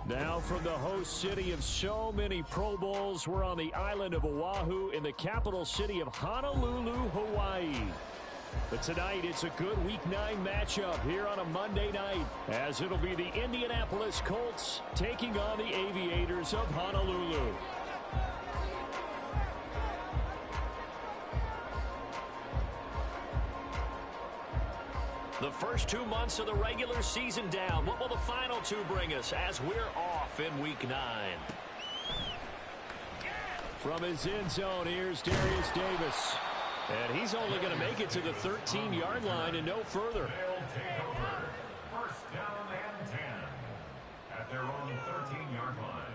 Now from the host city of so many Pro Bowls, we're on the island of Oahu in the capital city of Honolulu, Hawaii. But tonight, it's a good Week 9 matchup here on a Monday night, as it'll be the Indianapolis Colts taking on the Aviators of Honolulu. The first 2 months of the regular season down. What will the final two bring us as we're off in Week 9? From his end zone, here's Darius Davis. And he's only going to make it to the 13-yard line and no further. They'll take over. First down and 10 at their own 13-yard line.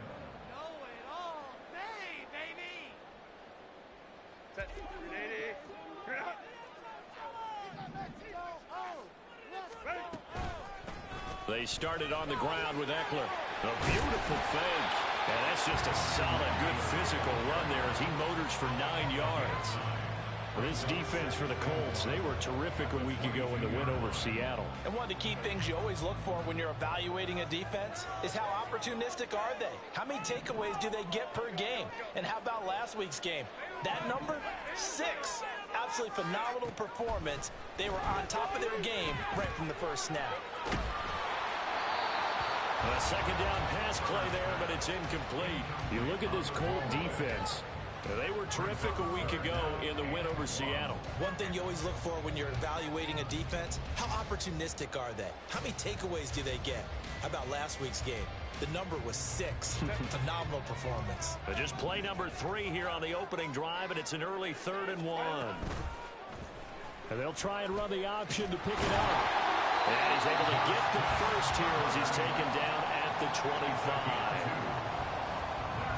Know it all day, baby. Set. Ready. Get up. They started on the ground with Eckler. A beautiful fake. And that's just a solid, good physical run there as he motors for 9 yards. This defense for the Colts, they were terrific a week ago in the win over Seattle. And one of the key things you always look for when you're evaluating a defense is how opportunistic are they? How many takeaways do they get per game? And how about last week's game? That number? 6. Absolutely phenomenal performance. They were on top of their game right from the first snap. A second down pass play there, but it's incomplete. You look at this Colt defense. They were terrific a week ago in the win over Seattle. One thing you always look for when you're evaluating a defense, how opportunistic are they? How many takeaways do they get? How about last week's game? The number was 6. Phenomenal performance. But just play number 3 here on the opening drive, and it's an early 3rd and 1. And they'll try and run the option to pick it up. And he's able to get the first here as he's taken down at the 25.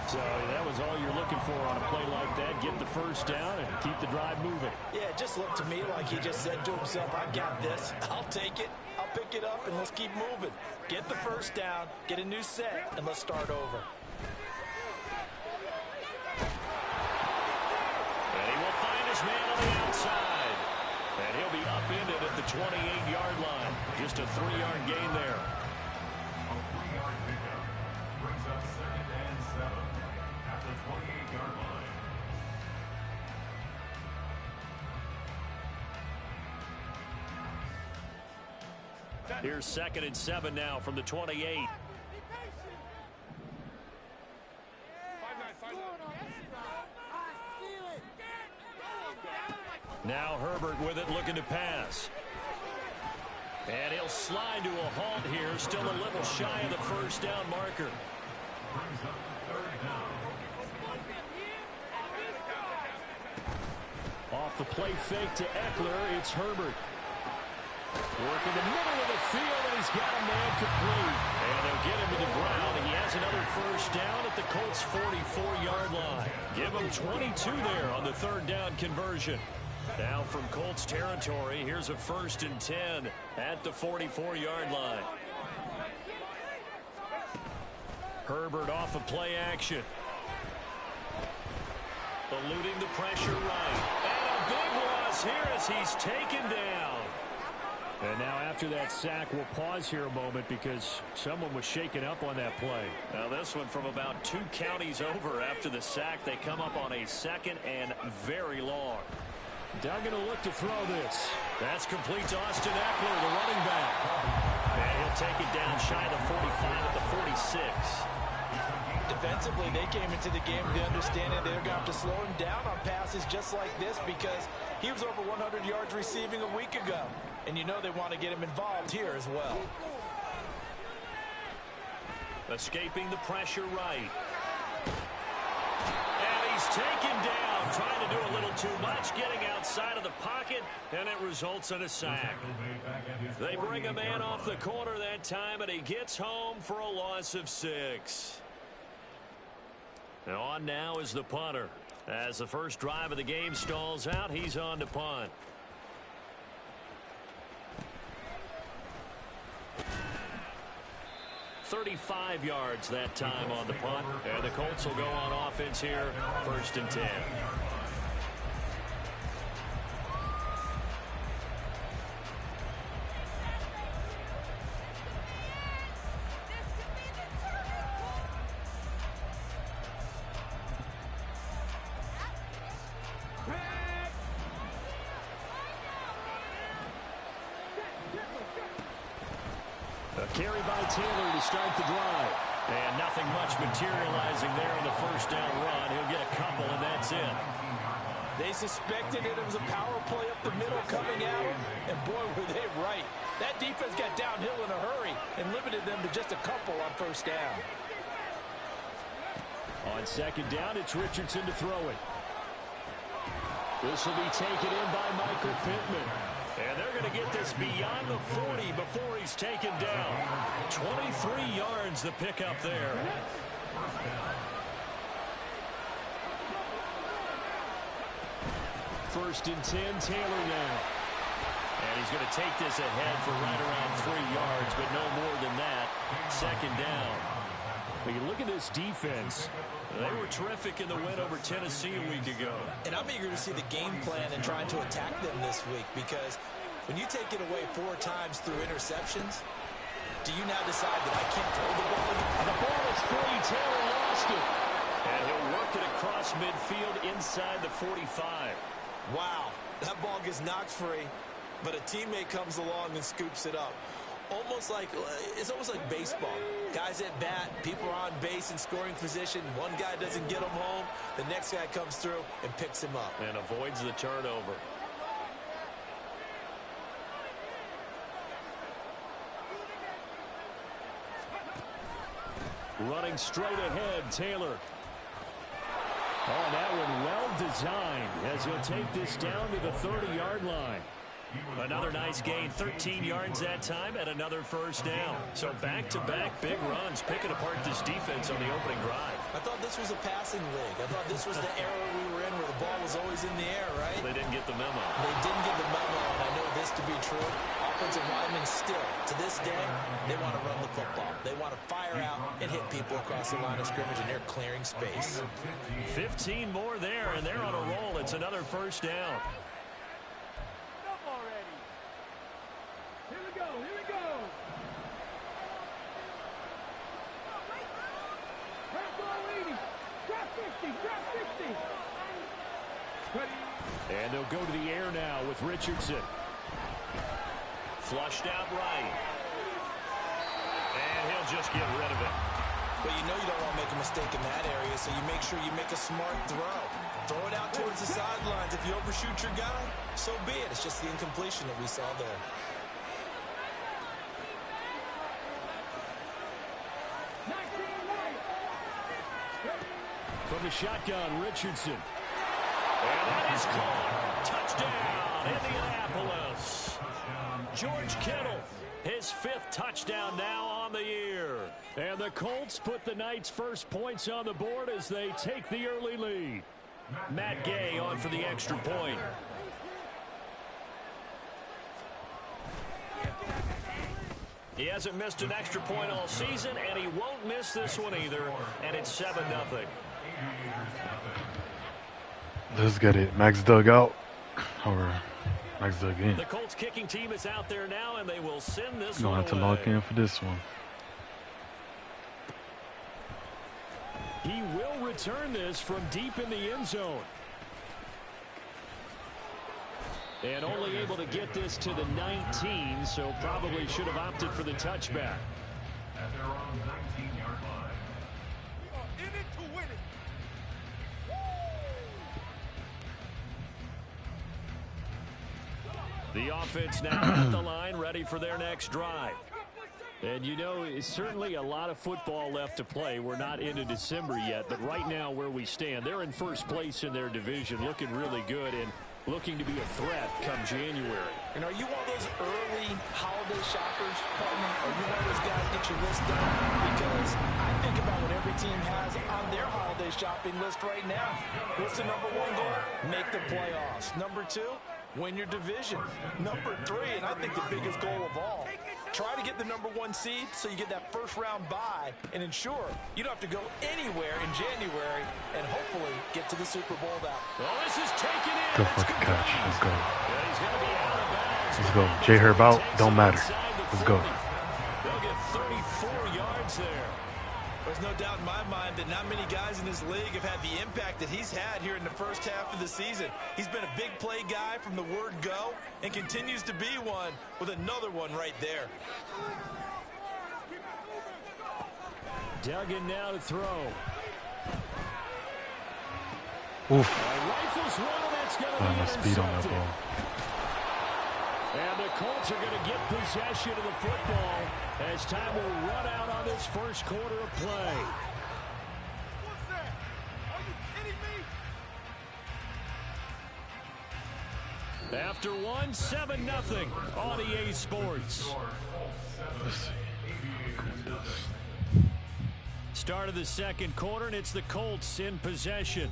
So that was all you're looking for on a play like that. Get the first down and keep the drive moving. Yeah, it just looked to me like he just said to himself, I got this. I'll take it. I'll pick it up, and let's keep moving. Get the first down, get a new set, and let's start over. And he will find his man on the outside. And he'll be upended at the 28-yard line. Just a 3-yard gain there. A 3-yard pickup brings up 2nd and 7 at the 28-yard line. Here's 2nd and 7 now from the 28. Now Herbert with it, looking to pass. And he'll slide to a halt here, still a little shy of the first down marker. Brings up 3rd down. Off the play fake to Eckler, it's Herbert. Working the middle of the field, and he's got a man complete. And they'll get him to the ground, and he has another first down at the Colts' 44-yard line. Give him 22 there on the 3rd down conversion. Now from Colts territory, here's a 1st and 10 at the 44-yard line. Herbert off of play action. Eluding the pressure right. And a big loss here as he's taken down. And now after that sack, we'll pause here a moment because someone was shaken up on that play. Now this one from about 2 counties over after the sack. They come up on a 2nd and very long. Duggan will look to throw this. That's complete to Austin Eckler, the running back. And he'll take it down shy of the 45 at the 46. Defensively, they came into the game with the understanding they're going to have to slow him down on passes just like this because he was over 100 yards receiving a week ago. And you know they want to get him involved here as well. Escaping the pressure right. And he's taken down, trying to do a little too much, getting outside of the pocket, and it results in a sack. They bring a man off the corner that time, and he gets home for a loss of 6. And on now is the punter. As the first drive of the game stalls out, he's on to punt. .35 yards that time on the punt. And the Colts will go on offense here, 1st and 10. Carry by Taylor to start the drive. And nothing much materializing there on the first down run. He'll get a couple, and that's it. They suspected it was a power play up the middle coming at them, and boy, were they right. That defense got downhill in a hurry and limited them to just a couple on first down. On second down, it's Richardson to throw it. This will be taken in by Michael Pittman. And they're going to get this beyond the 40 before he's taken down. 23 yards the pickup there. First and 10, Taylor now. And he's going to take this ahead for right around 3 yards, but no more than that. Second down. When you look at this defense, they were terrific in the win over Tennessee a week ago. And I'm eager to see the game plan and trying to attack them this week, because when you take it away 4 times through interceptions, do you now decide that I can't throw the ball? And the ball is free. Taylor lost it. And he'll work it across midfield inside the 45. Wow, that ball gets knocked free, but a teammate comes along and scoops it up. It's almost like baseball. Guys at bat, people are on base in scoring position. One guy doesn't get him home. The next guy comes through and picks him up. And avoids the turnover. Running straight ahead, Taylor. Oh, that one well designed as he'll take this down to the 30-yard line. Another nice gain, 13 yards that time, and another first down. So back-to-back big runs, picking apart this defense on the opening drive. I thought this was a passing league. I thought this was the era we were in where the ball was always in the air, right? They didn't get the memo. They didn't get the memo, and I know this to be true. Offensive linemen still, to this day, they want to run the football. They want to fire out and hit people across the line of scrimmage, and they're clearing space. 15 more there, and they're on a roll. It's another first down. And they'll go to the air now with Richardson. Flushed out right. And he'll just get rid of it. But you know you don't want to make a mistake in that area, so you make sure you make a smart throw. Throw it out towards the sidelines. If you overshoot your guy, so be it. It's just the incompletion that we saw there. From the shotgun, Richardson. And that is caught. Touchdown, Indianapolis. George Kittle, his 5th touchdown now on the year. And the Colts put the Knights' first points on the board as they take the early lead. Matt Gay on for the extra point. He hasn't missed an extra point all season, and he won't miss this one either. And it's 7-0. Let's get it. Max dug out. Or Max dug in. The Colts kicking team is out there now, and they will send this Gonna one have to away. lock in for this one. He will return this from deep in the end zone. And only able to get this to the 19, so probably should have opted for the touchback. At their own 19-yard line. We are in it to win it. The offense now at the line, ready for their next drive. And you know, it's certainly a lot of football left to play. We're not into December yet, but right now where we stand, they're in first place in their division, looking really good and looking to be a threat come January. And are you one of those early holiday shoppers, partner? Are you one of those guys get your list done? Because I think about what every team has on their holiday shopping list right now. What's the number 1 goal? Make the playoffs. Number 2, win your division. Number 3, and I think the biggest goal of all, try to get the number 1 seed so you get that first round bye and ensure you don't have to go anywhere in January and hopefully get to the Super Bowl that. Well, this is taken in. Go for the catch. Let's go. Yeah, he's going to be out of bounds. Let's go. J. Herb out. Don't matter. Let's go. They'll get 34 yards there. There's no doubt in my mind that not many guys in this league have had the impact that he's had here in the first half of the season. He's been a big play guy from the word go and continues to be one with another one right there. Duggan now to throw. Oof. Rifles one, and it's going to Oh, be my speed on that intercepted. ball. And the Colts are going to get possession of the football as time will run out on this first quarter of play. What's that? Are you kidding me? After one, 7-0 on EA Sports. Let's see. Start of the second quarter, and it's the Colts in possession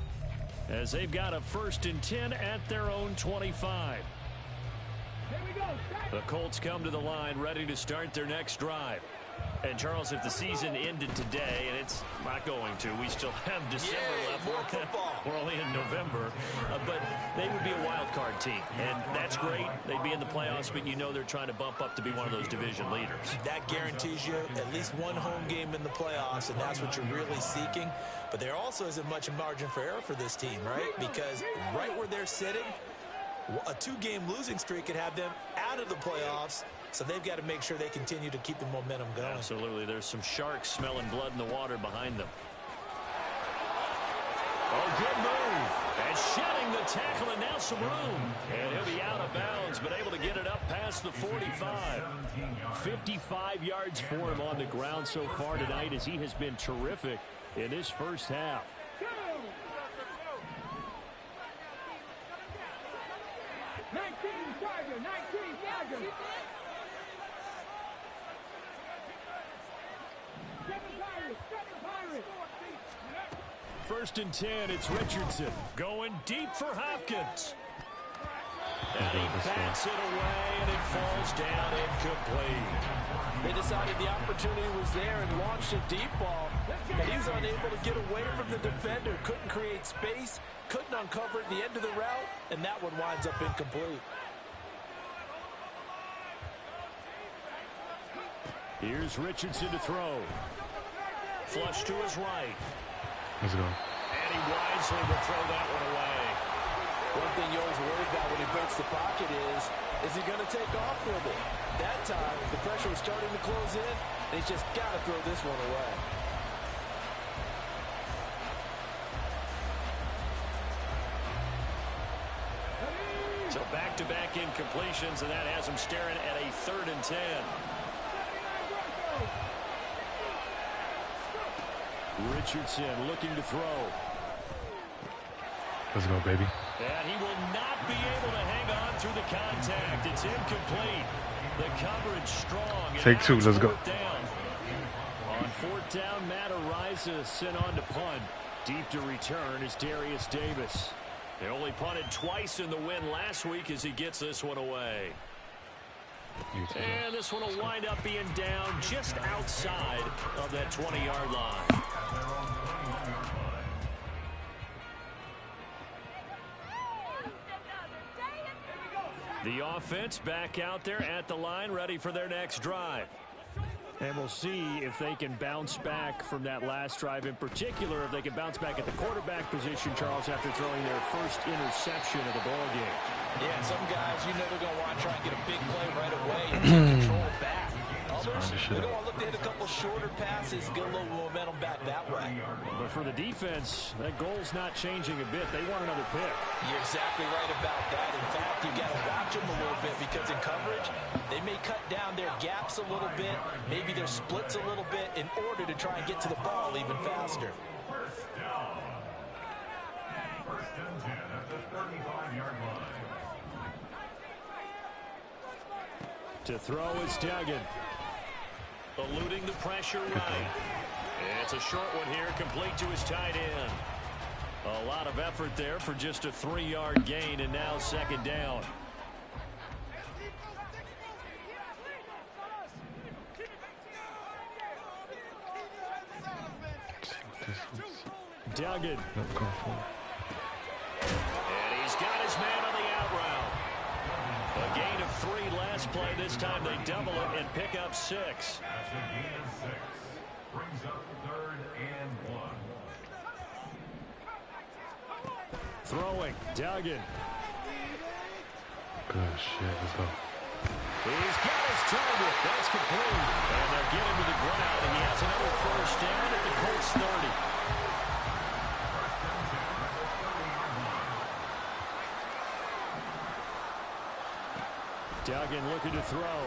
as they've got a 1st and 10 at their own 25. The Colts come to the line ready to start their next drive. And, Charles, if the season ended today, and it's not going to, we still have December left. More football. We're only in November. But they would be a wild card team, and that's great. They'd be in the playoffs, but you know they're trying to bump up to be one of those division leaders. That guarantees you at least one home game in the playoffs, and that's what you're really seeking. But there also isn't much margin for error for this team, right? Because right where they're sitting, a 2-game losing streak could have them out of the playoffs, so they've got to make sure they continue to keep the momentum going. Absolutely. There's some sharks smelling blood in the water behind them. Oh, good move. And shedding the tackle, and now some room. And he'll be out of bounds, but able to get it up past the 45. 55 yards for him on the ground so far tonight as he has been terrific in this first half. First and 10, it's Richardson going deep for Hopkins. And he bats it away, and it falls down incomplete. They decided the opportunity was there and launched a deep ball, but he was unable to get away from the defender, couldn't create space, couldn't uncover at the end of the route, and that one winds up incomplete. Here's Richardson to throw. Flush to his right. Let's go. And he wisely will throw that one away. One thing you always worry about when he breaks the pocket is he going to take off with it? That time, the pressure was starting to close in, and he's just got to throw this one away. So back-to-back incompletions, and that has him staring at a 3rd and 10. Richardson looking to throw. Let's go, baby. And he will not be able to hang on through the contact. It's incomplete. The coverage strong. Take 2, let's go. Down. On 4th down, Matt Araiza sent on to punt. Deep to return is Darius Davis. They only punted twice in the win last week as he gets this one away. And this one will wind up being down just outside of that 20-yard line. The offense back out there at the line, ready for their next drive. And we'll see if they can bounce back from that last drive. In particular, if they can bounce back at the quarterback position, Charles, after throwing their first interception of the ballgame. Yeah, some guys, you know they're going to want to try and get a big play right away and take control back. Others, they're going to look to hit a couple shorter passes, get a little momentum back that way. But for the defense, that goal's not changing a bit. They want another pick. You're exactly right about that. In fact, you got to watch them a little bit because in coverage, they may cut down their gaps a little bit, maybe their splits a little bit in order to try and get to the ball even faster. First down. 1st and 10 at the 35-yard line. To throw is Duggan. Eluding the pressure right. It's a short one here, complete to his tight end. A lot of effort there for just a 3-yard gain, and now 2nd down. Duggan. And he's got his man on the out route. A gain of 3 last play. This time they double it and pick up 6. That's a gain of 6. Brings up 3rd and 1. Throwing, Duggan. Good shit, let's go. He's got his target. That's complete. And they'll get him to the ground, and he has another first down at the Colts 30. Duggan looking to throw.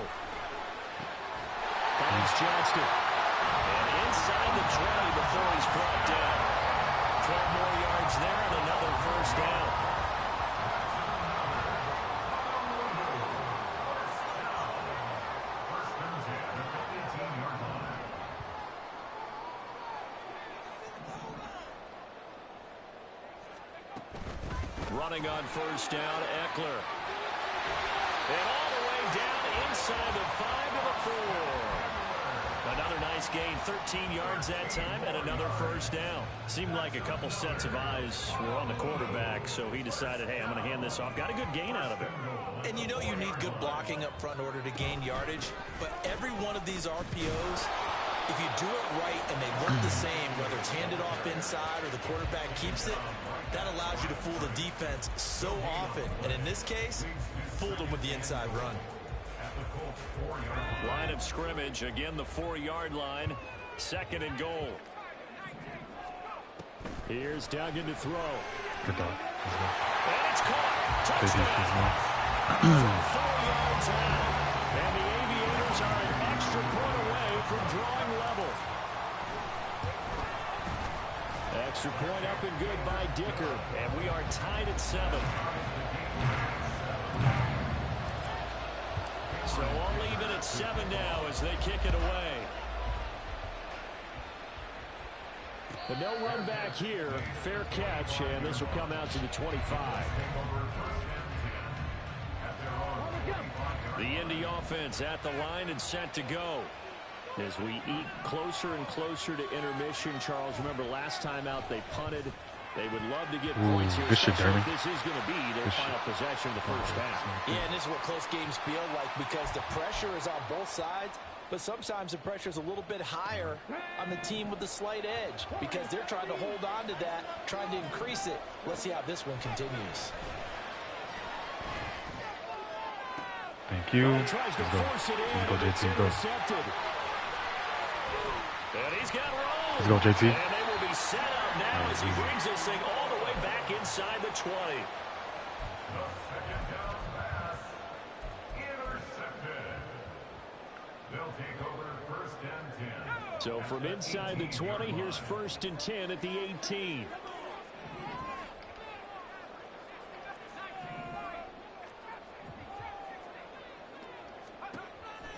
Finds Johnston. And inside the 20 before he's brought down. 12 more yards there and another first down. Running on first down, Eckler. And all the way down inside the 5 to the 4. Another nice gain, 13 yards that time, and another first down. Seemed like a couple sets of eyes were on the quarterback, so he decided, hey, I'm going to hand this off. Got a good gain out of it. And you know you need good blocking up front in order to gain yardage, but every one of these RPOs, if you do it right and they look the same, whether it's handed off inside or the quarterback keeps it, that allows you to fool the defense so often. And in this case, fooled them with the inside run. Line of scrimmage, again the 4-yard line, 2nd and goal. Here's Duggan to throw. Good dog. And it's caught. Touchdown. 4 yards out. And the Aviators are an extra point away from drawing level. Extra point up and good by Dicker. And we are tied at 7. So all even at 7 now as they kick it away. But no run back here. Fair catch, and this will come out to the 25. The Indy offense at the line and set to go. As we eat closer and closer to intermission, Charles, remember last time out they punted. They would love to get points here, especially if this is going to be their final possession of the first half. Yeah, and this is what close games feel like because the pressure is on both sides, but sometimes the pressure is a little bit higher on the team with the slight edge because they're trying to hold on to that, trying to increase it. Let's see how this one continues. Thank you. Well, tries to force it in, go, JT. Go. And he's got room. Let's go, JT. And they will be set up now as he brings this thing all the way back inside the 20. The second down pass intercepted. They'll take over 1st and 10. So from inside the 20, here's 1st and 10 at the 18.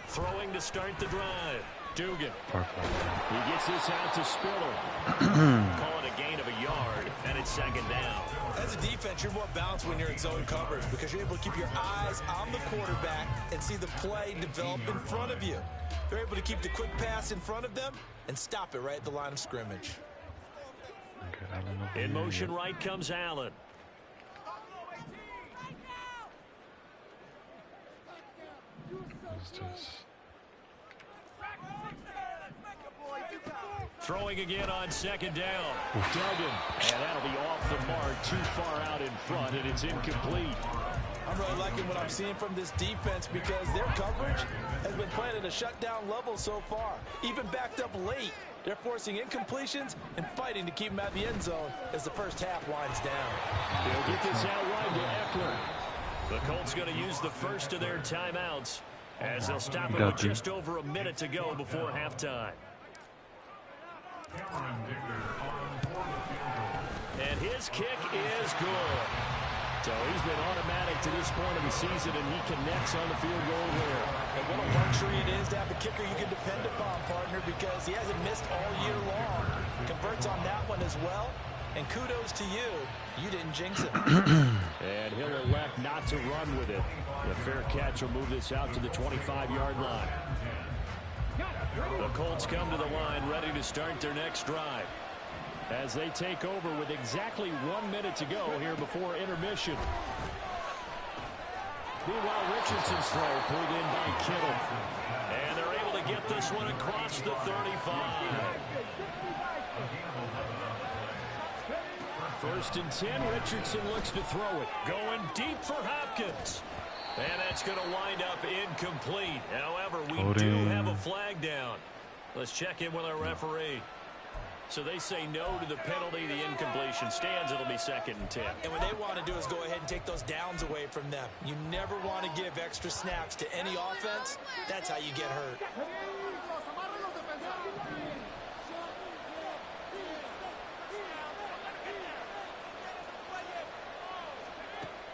Throwing to start the drive. Dugan. Perfect. He gets this out to Spiller. Call it a gain of a yard, and it's 2nd down. As a defense, you're more balanced when you're in zone coverage because you're able to keep your eyes on the quarterback and see the play develop in front of you. They're able to keep the quick pass in front of them and stop it right at the line of scrimmage. In motion right comes Allen. Throwing again on 2nd down. Duggan. And that'll be off the mark, too far out in front, and it's incomplete. I'm really liking what I'm seeing from this defense because their coverage has been playing at a shutdown level so far. Even backed up late, they're forcing incompletions and fighting to keep them at the end zone as the first half winds down. They'll get this out wide to Eckler. The Colts going to use the first of their timeouts as they'll stop it with just over a minute to go before halftime. And his kick is good. So he's been automatic to this point of the season, and he connects on the field goal there. And what a luxury it is to have a kicker you can depend upon, partner, because he hasn't missed all year long. Converts on that one as well. And kudos to you. You didn't jinx it. And he'll elect not to run with it. The fair catch will move this out to the 25-yard line. The Colts come to the line ready to start their next drive as they take over with exactly 1 minute to go here before intermission. Meanwhile, Richardson's throw pulled in by Kittle. And they're able to get this one across the 35. 1st and 10, Richardson looks to throw it. Going deep for Hopkins. And that's going to wind up incomplete. However, we Hold do in. have a flag down. Let's check in with our referee. So they say no to the penalty. The incompletion stands. It'll be 2nd and 10. And what they want to do is go ahead and take those downs away from them. You never want to give extra snaps to any offense. That's how you get hurt.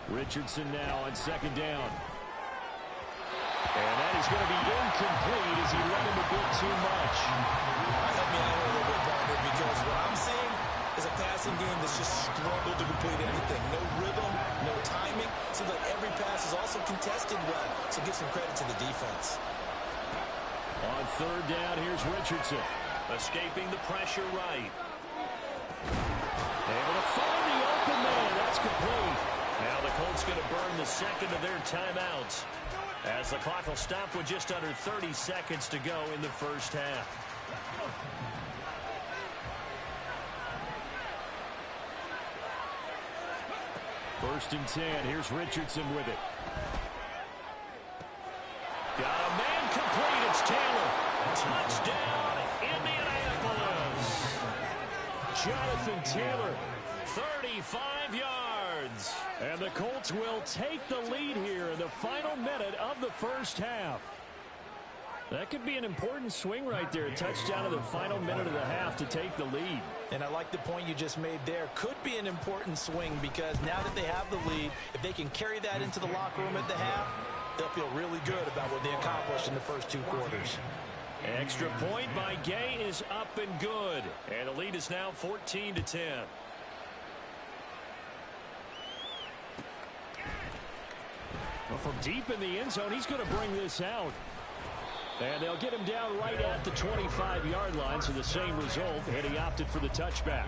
Richardson now on 2nd down. And that is going to be incomplete as he let him a bit too much. Help me out here a little bit, partner, because what I'm seeing is a passing game that's just struggled to complete anything. No rhythm, no timing. Seems like every pass is also contested well, so give some credit to the defense. On 3rd down, here's Richardson. Escaping the pressure right. Able to find the open man. That's complete. Now the Colts going to burn the 2nd of their timeouts, as the clock will stop with just under 30 seconds to go in the 1st half. First and 10. Here's Richardson with it. Got a man complete. It's Taylor. Touchdown, Indianapolis. Jonathan Taylor, 35 yards. And the Colts will take the lead here in the final minute of the 1st half. That could be an important swing right there. A touchdown in the final minute of the half to take the lead. And I like the point you just made there. Could be an important swing because now that they have the lead, if they can carry that into the locker room at the half, they'll feel really good about what they accomplished in the first 2 quarters. Extra point by Gay is up and good. And the lead is now 14-10. Well, from deep in the end zone, he's going to bring this out. And they'll get him down right at the 25-yard line, so the same result, and he opted for the touchback.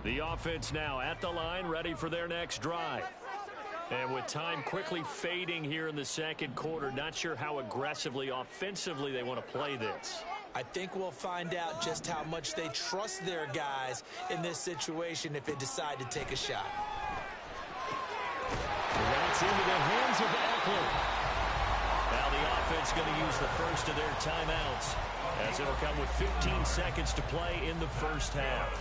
The offense now at the line, ready for their next drive. And with time quickly fading here in the 2nd quarter, not sure how aggressively, offensively they want to play this. I think we'll find out just how much they trust their guys in this situation if they decide to take a shot. That's into the hands of Eckler. Now the offense going to use the first of their timeouts, as it'll come with 15 seconds to play in the 1st half.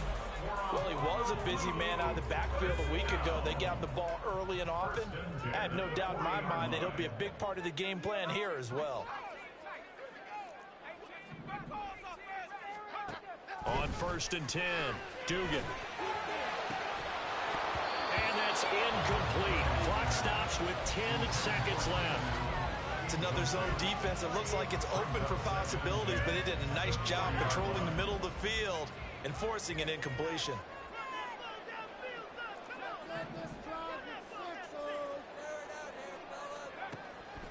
Well, he was a busy man out of the backfield a week ago. They got him the ball early and often. I have no doubt in my mind that he'll be a big part of the game plan here as well. On 1st and 10, Dugan. And that's incomplete. Clock stops with 10 seconds left. It's another zone defense. It looks like it's open for possibilities, but they did a nice job patrolling the middle of the field and forcing an incompletion.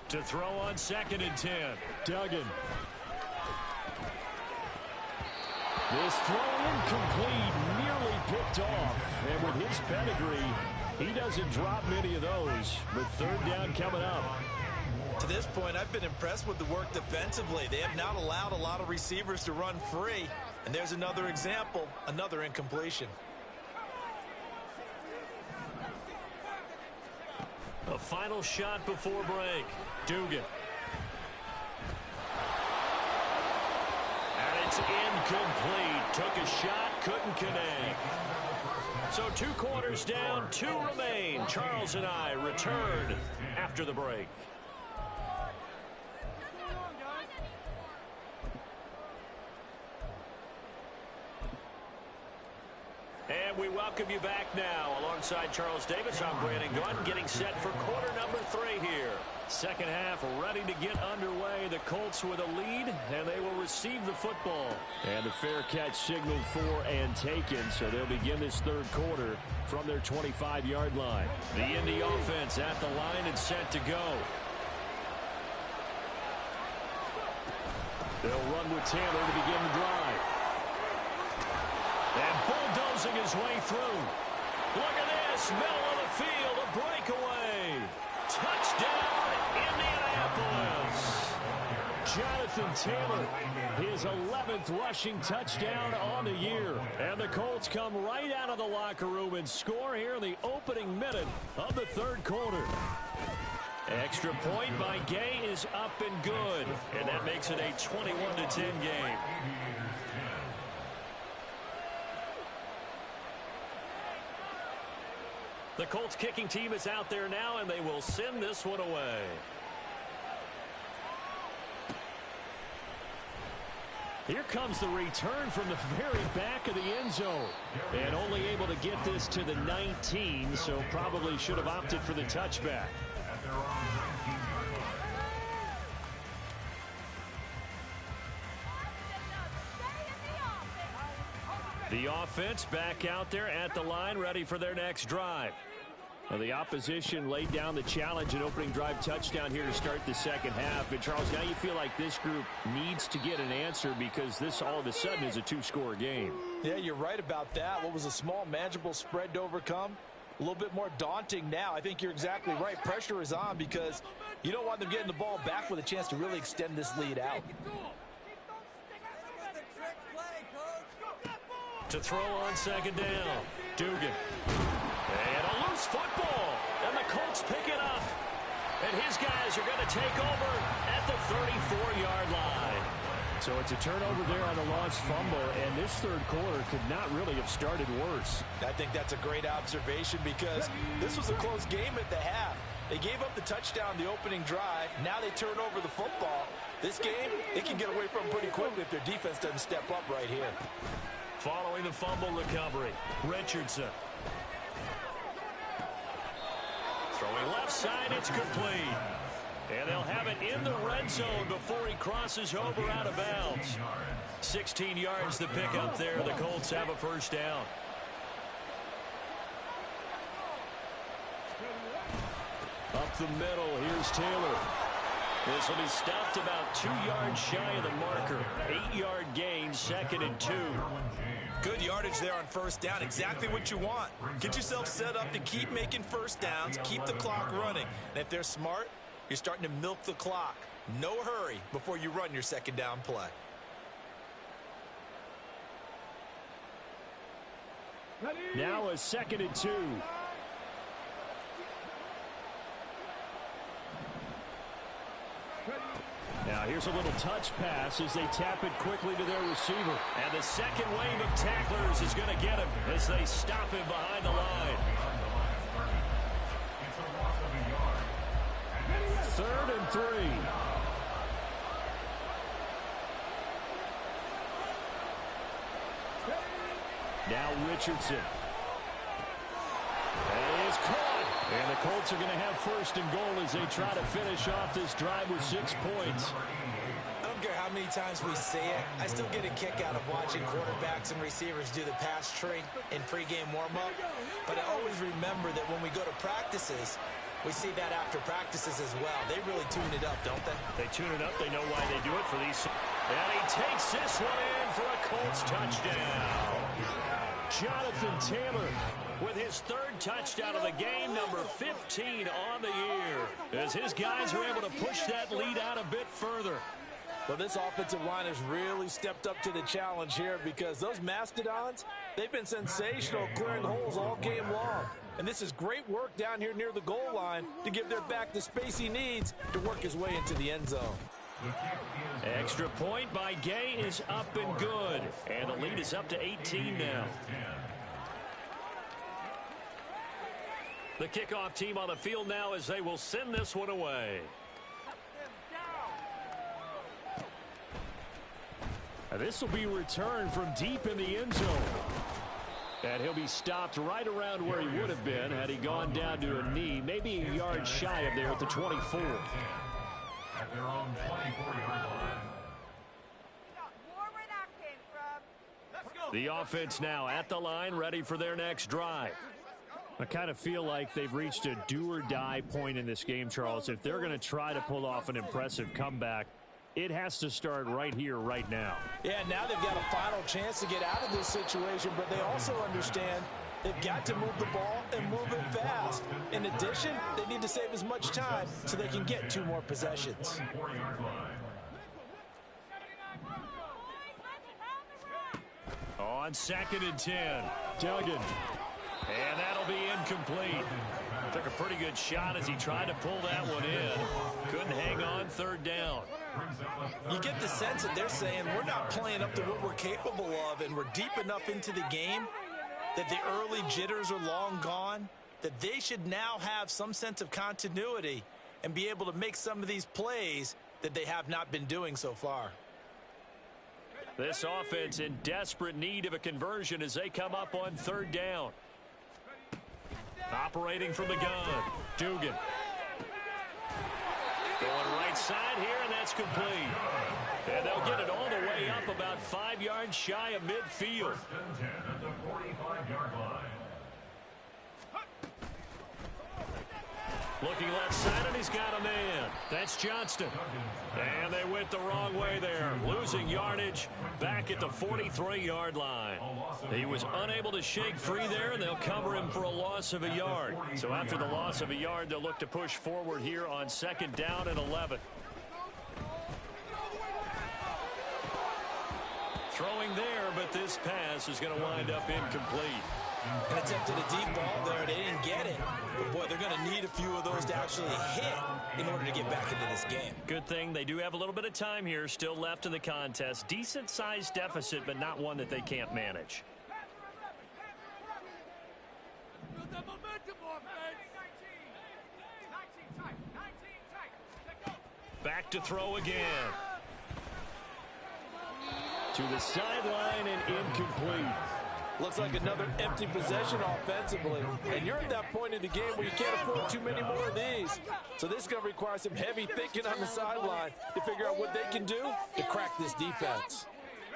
To throw on 2nd and 10, Duggan. This throw incomplete, nearly picked off. And with his pedigree, he doesn't drop many of those. But 3rd down coming up. To this point, I've been impressed with the work defensively. They have not allowed a lot of receivers to run free. And there's another example, another incompletion. A final shot before break. Dugan. And it's incomplete. Took a shot, couldn't connect. So 2 quarters down, 2 remain. Charles and I return after the break. And we welcome you back now. Alongside Charles Davis, I'm Brandon Gunn, getting set for quarter number 3 here. 2nd half ready to get underway. The Colts with a lead, and they will receive the football. And the fair catch signaled for and taken, so they'll begin this 3rd quarter from their 25-yard line. The Indy offense at the line and set to go. They'll run with Taylor to begin the drive. And bulldozing his way through. Look at this, middle of the field, a breakaway. Touchdown, Indianapolis. Jonathan Taylor, his 11th rushing touchdown on the year. And the Colts come right out of the locker room and score here in the opening minute of the third quarter. Extra point by Gay is up and good. And that makes it a 21-10 game. The Colts kicking team is out there now, and they will send this one away. Here comes the return from the very back of the end zone. And only able to get this to the 19, so probably should have opted for the touchback. The offense back out there at the line, ready for their next drive. Well, the opposition laid down the challenge and opening drive touchdown here to start the second half. And, Charles, now you feel like this group needs to get an answer because this all of a sudden is a two-score game. Yeah, you're right about that. What was a small, manageable spread to overcome? A little bit more daunting now. I think you're exactly right. Pressure is on because you don't want them getting the ball back with a chance to really extend this lead out. To throw on second down, Dugan. And a loose football. And the Colts pick it up. And his guys are going to take over at the 34-yard line. So it's a turnover there on the lost fumble. And this third quarter could not really have started worse. I think that's a great observation because this was a close game at the half. They gave up the touchdown the opening drive. Now they turn over the football. This game, they can get away from pretty quickly if their defense doesn't step up right here. Following the fumble recovery, Richardson. Throwing left side, it's complete. And they'll have it in the red zone before he crosses over out of bounds. 16 yards to pick up there. The Colts have a first down. Up the middle, here's Taylor. This will be stopped about 2 yards shy of the marker. 8-yard gain, 2nd and 2. Good yardage there on first down. Exactly what you want. Get yourself set up to keep making first downs, keep the clock running. And if they're smart, you're starting to milk the clock. No hurry before you run your second down play. Now a 2nd and 2. Now here's a little touch pass as they tap it quickly to their receiver. And the second wave of tacklers is going to get him as they stop him behind the line. 3rd and 3. Now Richardson. That is caught. And the Colts are going to have 1st and goal as they try to finish off this drive with 6 points. I don't care how many times we see it. I still get a kick out of watching quarterbacks and receivers do the pass tree in pregame warm-up. But I always remember that when we go to practices, we see that after practices as well. They really tune it up, don't they? They tune it up. They know why they do it for these. And he takes this one in for a Colts touchdown. Jonathan Taylor with his 3rd touchdown of the game, number 15 on the year, as his guys are able to push that lead out a bit further. Well, this offensive line has really stepped up to the challenge here because those Mastodons, they've been sensational clearing holes all game long. And this is great work down here near the goal line to give their back the space he needs to work his way into the end zone. Extra point by Gay is up and good. And the lead is up to 18 now. The kickoff team on the field now as they will send this one away. And this will be returned from deep in the end zone. And he'll be stopped right around where he would have been had he gone down to a knee, maybe a yard shy of there at the 24. At their own 24-yard line. The offense now at the line, ready for their next drive. I kind of feel like they've reached a do-or-die point in this game, Charles. If they're going to try to pull off an impressive comeback, it has to start right here, right now. Yeah, now they've got a final chance to get out of this situation, but they also understand they've got to move the ball and move it fast. In addition, they need to save as much time so they can get 2 more possessions. On 2nd and 10, Duggan. And that'll be incomplete. Took a pretty good shot as he tried to pull that one in. Couldn't hang on 3rd down. You get the sense that they're saying we're not playing up to what we're capable of, and we're deep enough into the game that the early jitters are long gone, that they should now have some sense of continuity and be able to make some of these plays that they have not been doing so far. This offense in desperate need of a conversion as they come up on 3rd down. Operating from the gun, Dugan. Going right side here, and that's complete. And they'll get it all the way up about 5 yards shy of midfield. 1st and 10 at the 45-yard line. Looking left side, and he's got a man. That's Johnston. And they went the wrong way there, losing yardage back at the 43-yard line. He was unable to shake free there, and they'll cover him for a loss of a yard. So after the loss of a yard, they'll look to push forward here on 2nd down and 11. Throwing there, but this pass is going to wind up incomplete. An attempt at a deep ball there. They didn't get it. But, boy, they're going to need a few of those to actually hit in order to get back into this game. Good thing they do have a little bit of time here still left in the contest. Decent-sized deficit, but not one that they can't manage. Build that momentum, offense. Back to throw again. To the sideline and incomplete. Looks like another empty possession offensively. And you're at that point in the game where you can't afford too many more of these. So this is going to require some heavy thinking on the sideline to figure out what they can do to crack this defense.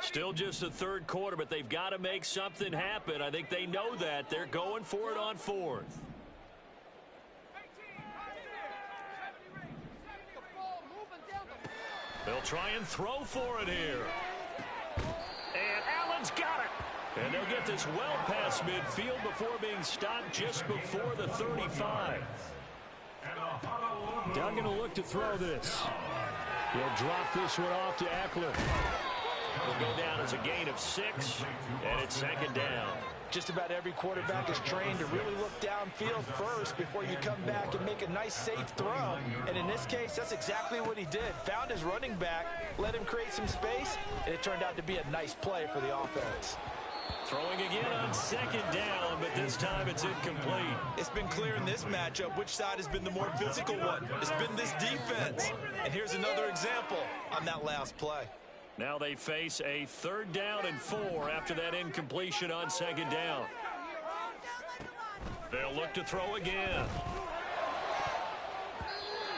Still just the 3rd quarter, but they've got to make something happen. I think they know that. They're going for it on 4th. They'll try and throw for it here. And Allen's got it. And they'll get this well past midfield before being stopped just before the 35. Duggan will look to throw this. He'll drop this one off to Eckler. Will go down as a gain of 6, and it's 2nd down. Just about every quarterback is trained to really look downfield first before you come back and make a nice, safe throw. And in this case, that's exactly what he did. Found his running back, let him create some space, and it turned out to be a nice play for the offense. Throwing again on 2nd down, but this time it's incomplete. It's been clear in this matchup which side has been the more physical one. It's been this defense. And here's another example on that last play. Now they face a 3rd down and 4 after that incompletion on 2nd down. They'll look to throw again.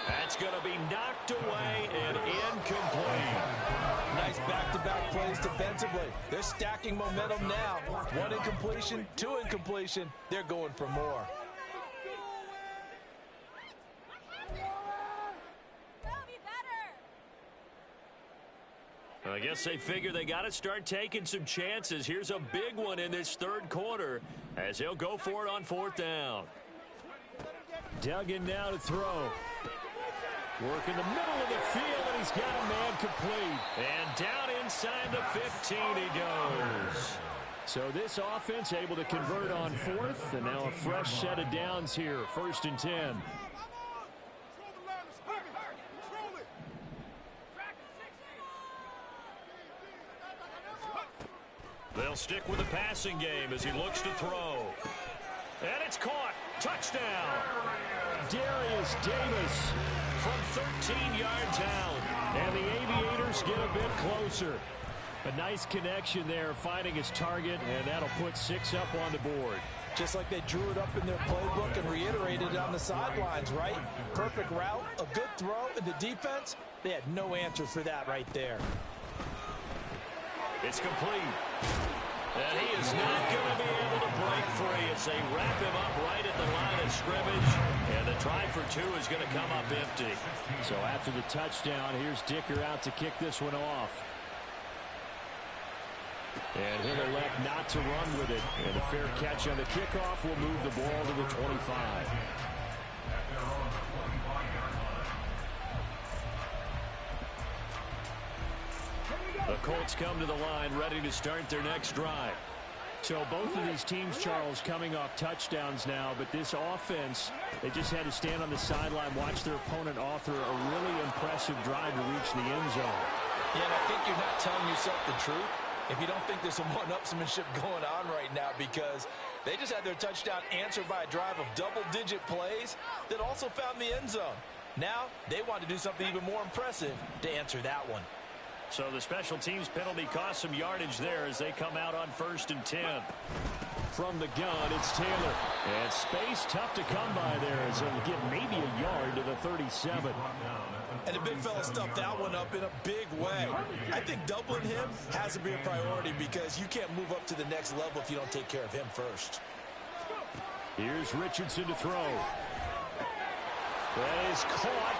That's going to be knocked away and incomplete. Nice back-to-back plays defensively. They're stacking momentum now. 1 incompletion, 2 incompletion. They're going for more. I guess they figure they got to start taking some chances. Here's a big one in this 3rd quarter as they'll go for it on 4th down. Duggan now to throw. Work in the middle of the field, and he's got a man complete. And down inside the 15 he goes. So this offense able to convert on 4th, and now a fresh set of downs here. 1st and 10. They'll stick with the passing game as he looks to throw. And it's caught. Touchdown. Darius Davis from 13 yards out. And the Aviators get a bit closer. A nice connection there, finding his target, and that'll put 6 up on the board. Just like they drew it up in their playbook and reiterated it on the sidelines, right? Perfect route, a good throw, and the defense, they had no answer for that right there. It's complete. And he is not going to be able to break free as they wrap him up right at the line of scrimmage. And the try for 2 is going to come up empty. So after the touchdown, here's Dicker out to kick this one off. And he'll elect not to run with it. And a fair catch on the kickoff will move the ball to the 25. The Colts come to the line ready to start their next drive. So both of these teams, Charles, coming off touchdowns now, but this offense, they just had to stand on the sideline, watch their opponent author a really impressive drive to reach the end zone. Yeah, and I think you're not telling yourself the truth if you don't think there's some one-upsmanship going on right now, because they just had their touchdown answered by a drive of double-digit plays that also found the end zone. Now they want to do something even more impressive to answer that one. So the special teams penalty cost some yardage there as they come out on 1st and 10. From the gun, it's Taylor. And space tough to come by there as he'll get maybe a yard to the 37. And the big fella stuffed that one up in a big way. I think doubling him has to be a priority because you can't move up to the next level if you don't take care of him first. Here's Richardson to throw. That is caught.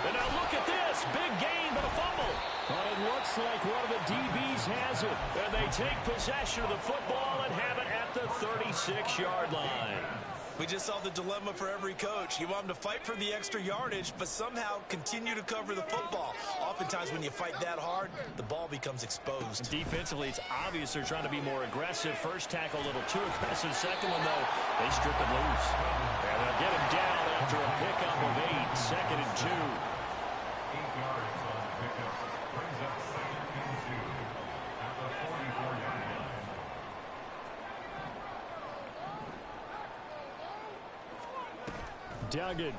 And now look at this. Big gain, but a fumble. But it looks like one of the DBs has it. And they take possession of the football and have it at the 36-yard line. We just saw the dilemma for every coach. You want them to fight for the extra yardage, but somehow continue to cover the football. Oftentimes when you fight that hard, the ball becomes exposed. Defensively, it's obvious they're trying to be more aggressive. First tackle a little too aggressive. Second one, though, they strip it loose. And they'll get him down after a pickup of 8. 2nd and 2. 8 yards on the pickup. Brings up 2nd and 2 at the 44-yard line. Duggan.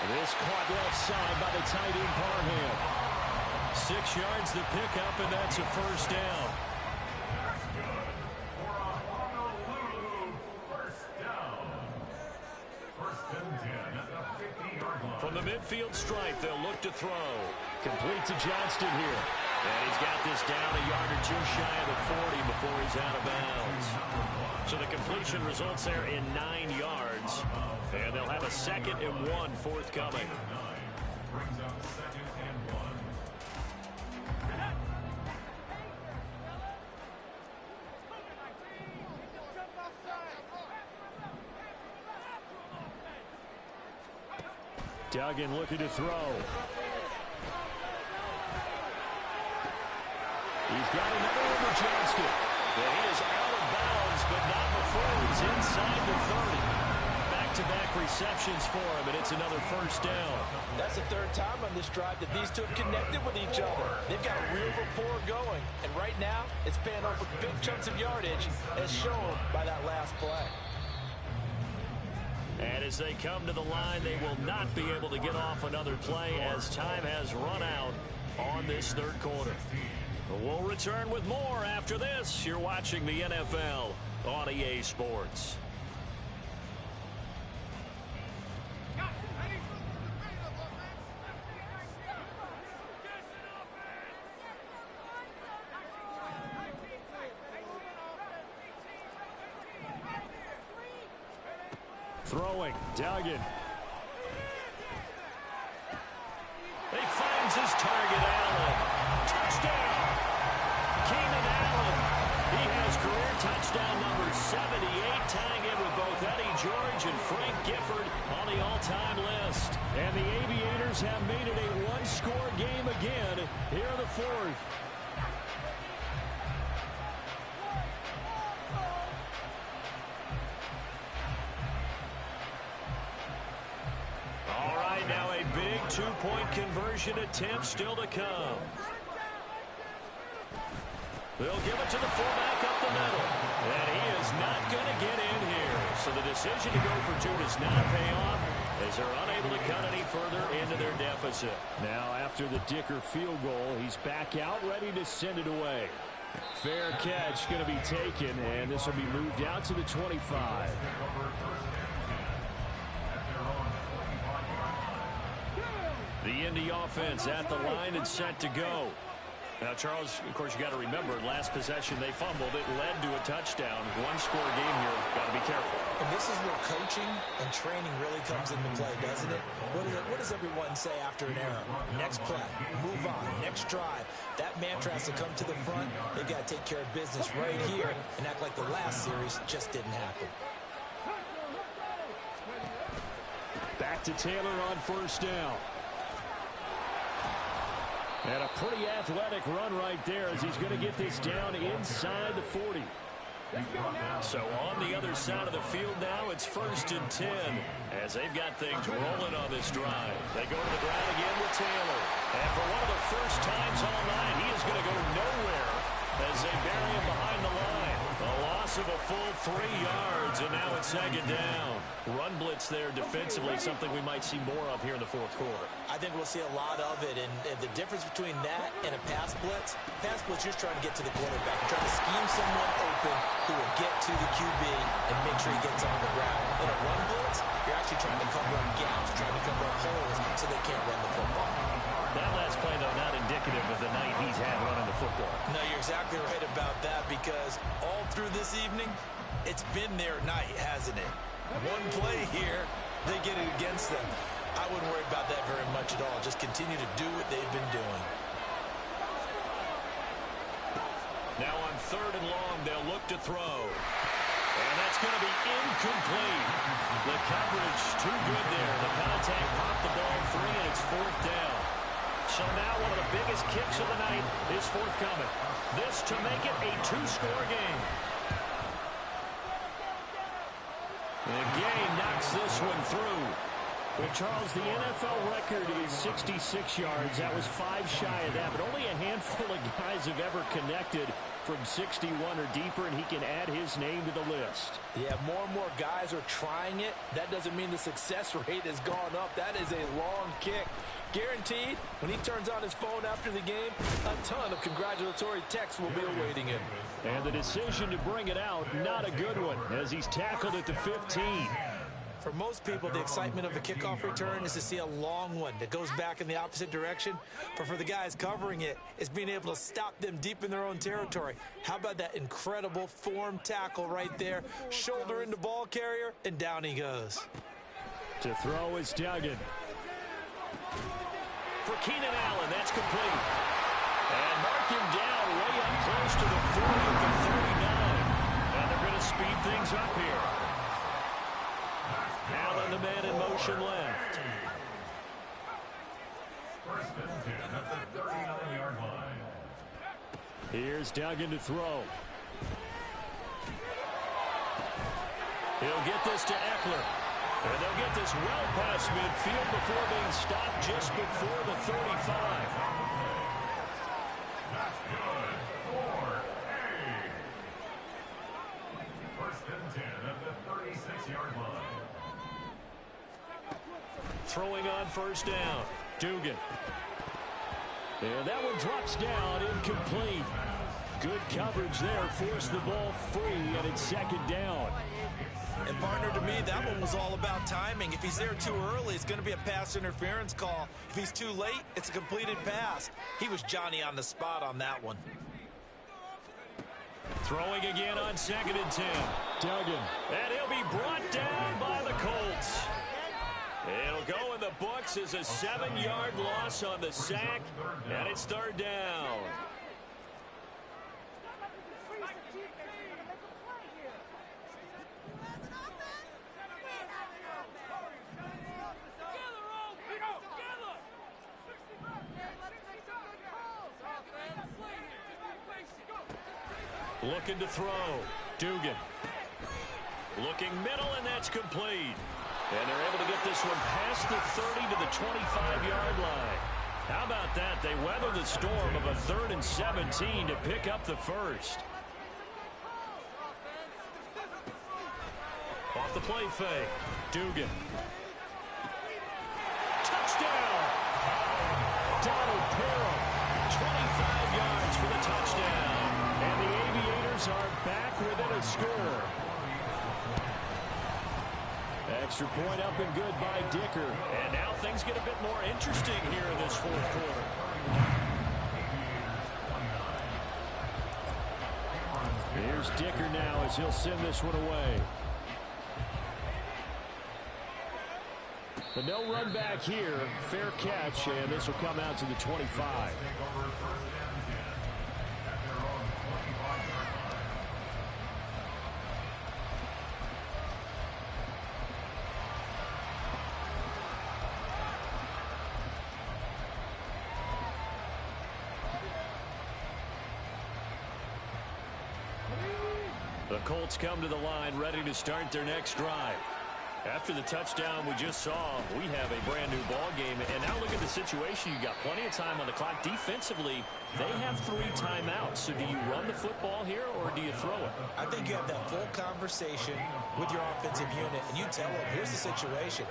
This caught left side by the tight end Parham. 6 yards the pickup, and that's a first down. That's good for a Honolulu first down. 1st and 10 at the 50-yard line. From the midfield stripe, they'll look to throw. Complete to Johnston here. And he's got this down a yard or two shy of the 40 before he's out of bounds. So the completion results there in 9 yards. And they'll have a 2nd and 1 forthcoming. Brings up 2nd and 1. Duggan looking to throw. He's got another one with Johnston. And he is out of bounds, but not before he's inside the 30. Back-to-back receptions for him, and it's another first down. That's the 3rd time on this drive that these two have connected with each other. They've got a real rapport going, and right now it's paying off with big chunks of yardage, as shown by that last play. And as they come to the line, they will not be able to get off another play as time has run out on this 3rd quarter. We'll return with more after this. You're watching the NFL on EA Sports. Throwing, Duggan. He finds his target, Allen. Touchdown! Keenan Allen. He has career touchdown number 78, tying in with both Eddie George and Frank Gifford on the all-time list. And the Aviators have made it a one-score game again here in the 4th. All right, now a big two-point conversion attempt still to come. They'll give it to the fullback up the middle. And he is not going to get in here. So the decision to go for 2 does not pay off as they're unable to cut any further into their deficit. Now after the Dicker field goal, he's back out ready to send it away. Fair catch going to be taken, and this will be moved out to the 25. The Indy offense at the line and set to go. Now, Charles, of course, you got to remember, last possession they fumbled. It led to a touchdown. One-score game here. Got to be careful. And this is where coaching and training really comes into play, doesn't it? What does everyone say after an error? Next play, move on, next drive. That mantra has to come to the front. They've got to take care of business right here and act like the last series just didn't happen. Back to Taylor on 1st down. And a pretty athletic run right there as he's going to get this down inside the 40. So on the other side of the field now, it's 1st and 10 as they've got things rolling on this drive. They go to the ground again with Taylor. And for one of the first times all night, he is going to go nowhere as they bury him behind the line. A loss of a full 3 yards, and now it's 2nd down. Run blitz there defensively, something we might see more of here in the 4th quarter. I think we'll see a lot of it, and the difference between that and a pass blitz, you're trying to get to the quarterback. You're trying to scheme someone open who will get to the QB and make sure he gets on the ground. In a run blitz, you're actually trying to cover up gaps, trying to cover up holes so they can't run the football. That last play, though, not indicative of the night he's had running the football. No, you're exactly right about that because all through this evening, it's been their night, hasn't it? One play here, they get it against them. I wouldn't worry about that very much at all. Just continue to do what they've been doing. Now on 3rd and long, they'll look to throw. And that's going to be incomplete. The coverage too good there. The contact popped the ball free, and it's 4th down. So now one of the biggest kicks of the night is forthcoming. This to make it a 2-score game. The game knocks this one through. Well, Charles, the NFL record is 66 yards. That was 5 shy of that, but only a handful of guys have ever connected from 61 or deeper, and he can add his name to the list. Yeah, more and more guys are trying it. That doesn't mean the success rate has gone up. That is a long kick. Guaranteed, when he turns on his phone after the game, a ton of congratulatory texts will be awaiting him. And the decision to bring it out, not a good one, as he's tackled at the 15. For most people, the excitement of a kickoff return is to see a long one that goes back in the opposite direction. But for the guys covering it, it's being able to stop them deep in their own territory. How about that incredible form tackle right there? Shoulder into ball carrier, and down he goes. To throw is Duggan. For Keenan Allen, that's complete. And mark him down way up close to the 40 at the 39. And they're going to speed things up here. Allen, the man in motion left. 1st and 10 at the 39-yard line. Here's Duggan to throw. He'll get this to Eckler. And they'll get this well past midfield before being stopped just before the 35. That's good for A. 1st and 10 at the 36-yard line. Throwing on 1st down. Dugan. And that one drops down, incomplete. Good coverage there, forced the ball free, and it's 2nd down. And partner, to me, that one was all about timing. If he's there too early, it's going to be a pass interference call. If he's too late, it's a completed pass. He was Johnny on the spot on that one. Throwing again on 2nd and 10. Duggan. And he'll be brought down by the Colts. It'll go in the books as a 7-yard loss on the sack, and it's 3rd down. Looking to throw. Dugan. Looking middle, and that's complete. And they're able to get this one past the 30 to the 25-yard line. How about that? They weather the storm of a 3rd and 17 to pick up the first. Off the play fake. Dugan. Touchdown! Donald Parham. 25 yards for the touchdown. And the Aviators are back within a score. Extra point up and good by Dicker. And now things get a bit more interesting here in this 4th quarter. Here's Dicker now as he'll send this one away. The no run back here. Fair catch, and this will come out to the 25. The Colts come to the line ready to start their next drive. After the touchdown we just saw, we have a brand new ball game. And now look at the situation. You got plenty of time on the clock. Defensively, they have 3 timeouts. So do you run the football here or do you throw it? I think you have that full conversation with your offensive unit, and you tell them, here's the situation.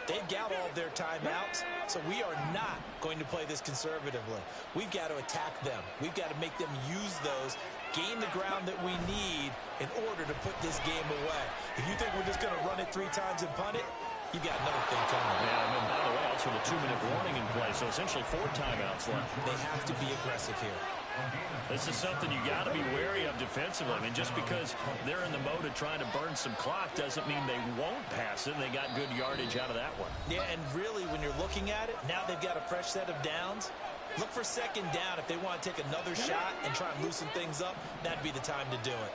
They've got all their timeouts, so we are not going to play this conservatively. We've got to attack them. We've got to make them use those, gain the ground that we need in order to put this game away. If you think we're just going to run it 3 times and punt it, you got another thing coming. Yeah, and then, by the way, also the 2-minute warning in play, so essentially 4 timeouts left. They have to be aggressive here. This is something you got to be wary of defensively. I mean, just because they're in the mode of trying to burn some clock doesn't mean they won't pass it. They got good yardage out of that one. Yeah, and really, when you're looking at it, now they've got a fresh set of downs. Look for second down. If they want to take another shot and try and loosen things up, that'd be the time to do it.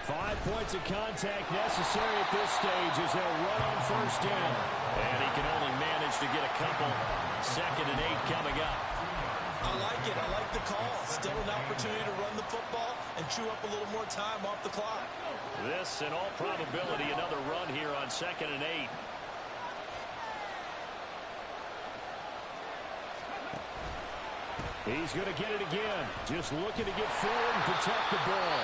Five points of contact necessary at this stage as they'll run on first down. And he can only manage to get a couple. 2nd and 8 coming up. I like it. I like the call. Still an opportunity to run the football and chew up a little more time off the clock. This, in all probability, another run here on 2nd and 8. He's going to get it again. Just looking to get forward and protect the ball.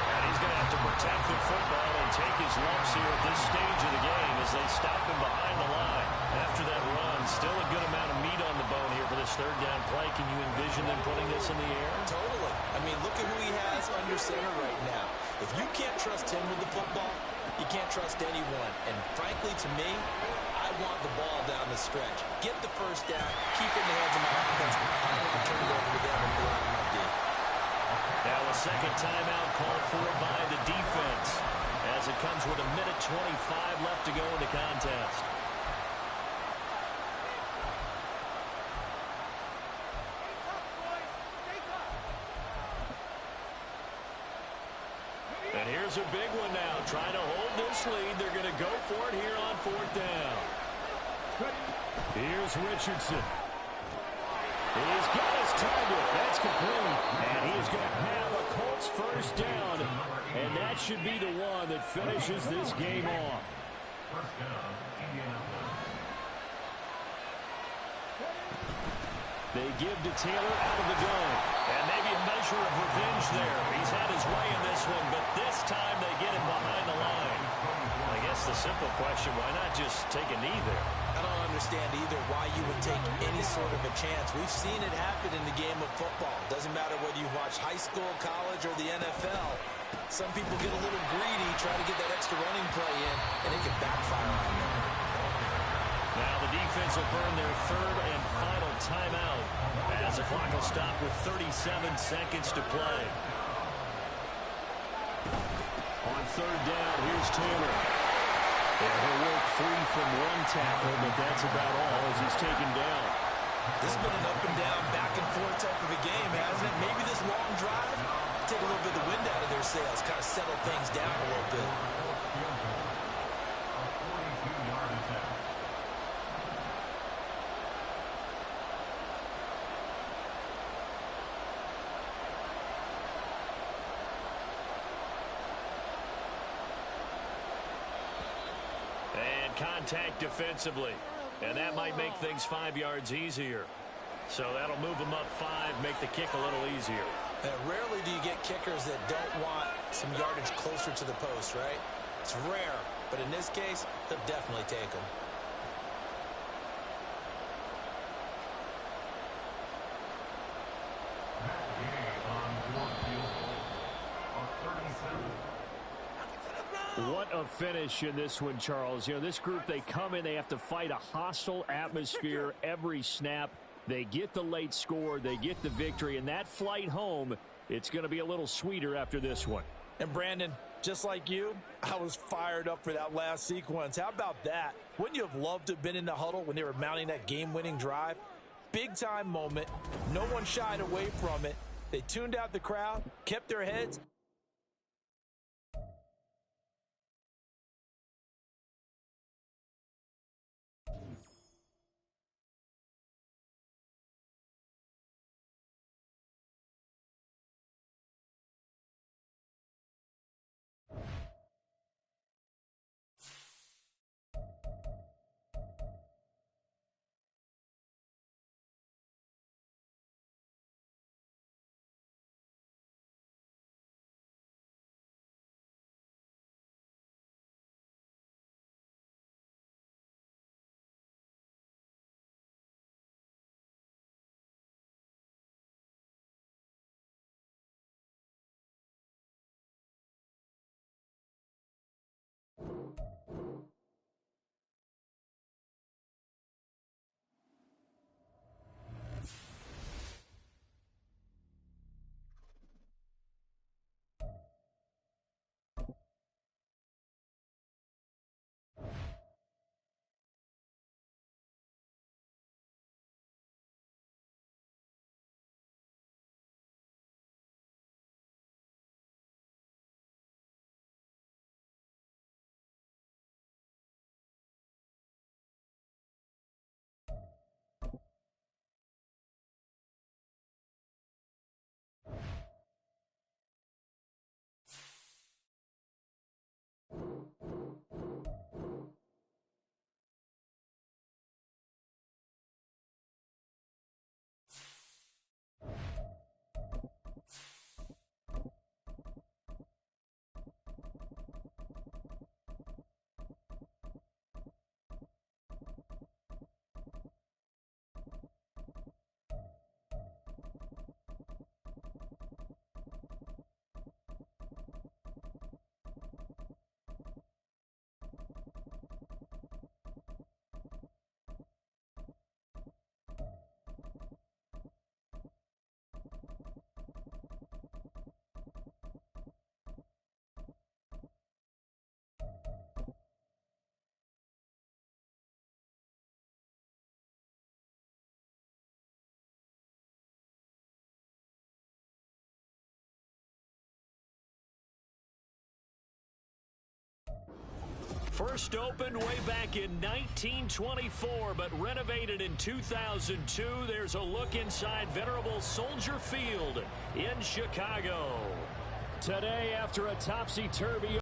And he's going to have to protect the football and take his lumps here at this stage of the game as they stop him behind the line. After that run, still a good amount of meat on the bone here for this 3rd down play. Can you envision them putting this in the air? Totally. I mean, look at who he has under center right now. If you can't trust him with the football, you can't trust anyone. And frankly, to me, I want the ball down the stretch. Get the first down, keep it in the hands of my offense. I don't want to turn it over to them and go out on my D. Now a second timeout called for by the defense as it comes with 1:25 left to go in the contest. And here's a big one now. Trying to hold this lead. They're going to go for it here on 4th down. Here's Richardson. He's got his target. That's complete. And he's going to have a Colts first down. And that should be the one that finishes this game off. First down, Indianapolis. They give to Taylor out of the gun. And maybe a measure of revenge there. He's had his way in this one, but this time they get him behind the line. I guess the simple question, why not just take a knee there? I don't understand either why you would take any sort of a chance. We've seen it happen in the game of football. Doesn't matter whether you watch high school, college, or the NFL. Some people get a little greedy, try to get that extra running play in, and it can backfire on them. Now the defense will burn their 3rd and final timeout as the clock will stop with 37 seconds to play. On 3rd down, here's Taylor. And he'll work free from one tackle, but that's about all as he's taken down. This has been an up and down, back and forth type of a game, hasn't it? Maybe this long drive, take a little bit of the wind out of their sails, kind of settle things down a little bit. A 42-yard attempt. And contact defensively. And that might make things 5 yards easier. So that'll move them up 5, make the kick a little easier. Rarely do you get kickers that don't want some yardage closer to the post, right? It's rare, but in this case, they'll definitely take them. Matt Gay on 4th field goal. A 37. What a finish in this one, Charles. You know, this group, they come in, they have to fight a hostile atmosphere every snap. They get the late score, they get the victory, and that flight home, it's going to be a little sweeter after this one. And Brandon, just like you, I was fired up for that last sequence. How about that? Wouldn't you have loved to have been in the huddle when they were mounting that game-winning drive? Big-time moment. No one shied away from it. They tuned out the crowd, kept their heads, First opened way back in 1924, but renovated in 2002. There's a look inside venerable Soldier Field in Chicago. Today, after a topsy-turvy